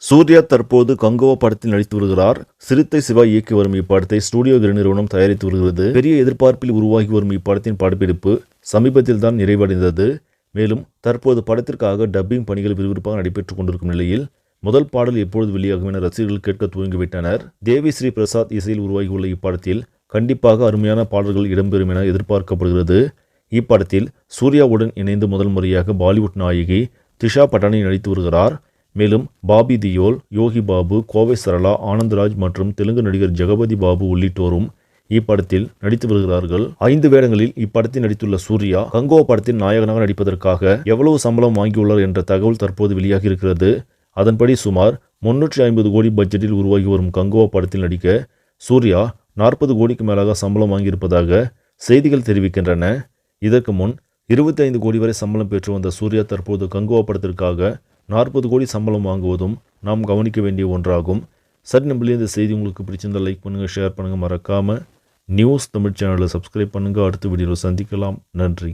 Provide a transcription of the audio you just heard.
சூர்யா தற்போது கங்குவா படத்தில் நடித்து வருகிறார். சிறுத்தை சிவா இயக்கி வரும் இப்படத்தை ஸ்டுடியோ கிரீன் நிறுவனம் தயாரித்து வருகிறது. பெரிய எதிர்பார்ப்பில் உருவாகி வரும் இப்படத்தின் படப்பிடிப்பு சமீபத்தில் தான் நிறைவடைந்தது. மேலும் தற்போது படத்திற்காக டப்பிங் பணிகள் விறுவிறுப்பாக நடைபெற்றுக் கொண்டிருக்கும் நிலையில் முதல் பாடல் எப்பொழுது வெளியாகும் என ரசிகர்கள் கேட்க துவங்கிவிட்டனர். தேவி ஸ்ரீ பிரசாத் இசையில் உருவாகியுள்ள இப்படத்தில் கண்டிப்பாக அருமையான பாடல்கள் இடம்பெறும் என எதிர்பார்க்கப்படுகிறது. இப்படத்தில் சூர்யாவுடன் இணைந்து முதல் முறையாக பாலிவுட் நாயகி திஷா பட்டானி நடித்து வருகிறார். மேலும் பாபி தியோல், யோகி பாபு, கோவை சரளா, ஆனந்த்ராஜ் மற்றும் தெலுங்கு நடிகர் ஜெகபதி பாபு உள்ளிட்டோரும் இப்படத்தில் நடித்து வருகிறார்கள். 5 வேடங்களில் இப்படத்தில் நடித்துள்ள சூர்யா கங்குவா படத்தின் நாயகனாக நடிப்பதற்காக எவ்வளவு சம்பளம் வாங்கியுள்ளார் என்ற தகவல் தற்போது வெளியாகி இருக்கிறது. அதன்படி சுமார் 350 கோடி பட்ஜெட்டில் உருவாகி வரும் கங்குவா படத்தில் நடிக்க சூர்யா 40 கோடிக்கு மேலாக சம்பளம் வாங்கியிருப்பதாக செய்திகள் தெரிவிக்கின்றன. இதற்கு முன் 25 கோடி வரை சம்பளம் பெற்று வந்த சூர்யா தற்போது கங்குவா படத்திற்காக 40 கோடி சம்பளம் வாங்குவதும் நாம் கவனிக்க வேண்டிய ஒன்றாகும். சரி, நம்மளே இந்த செய்தி உங்களுக்கு பிடிச்சிருந்தால் லைக் பண்ணுங்கள், ஷேர் பண்ணுங்கள். மறக்காமல் நியூஸ் தமிழ் சேனலை சப்ஸ்கிரைப் பண்ணுங்கள். அடுத்த வீடியோவில் சந்திக்கலாம். நன்றி.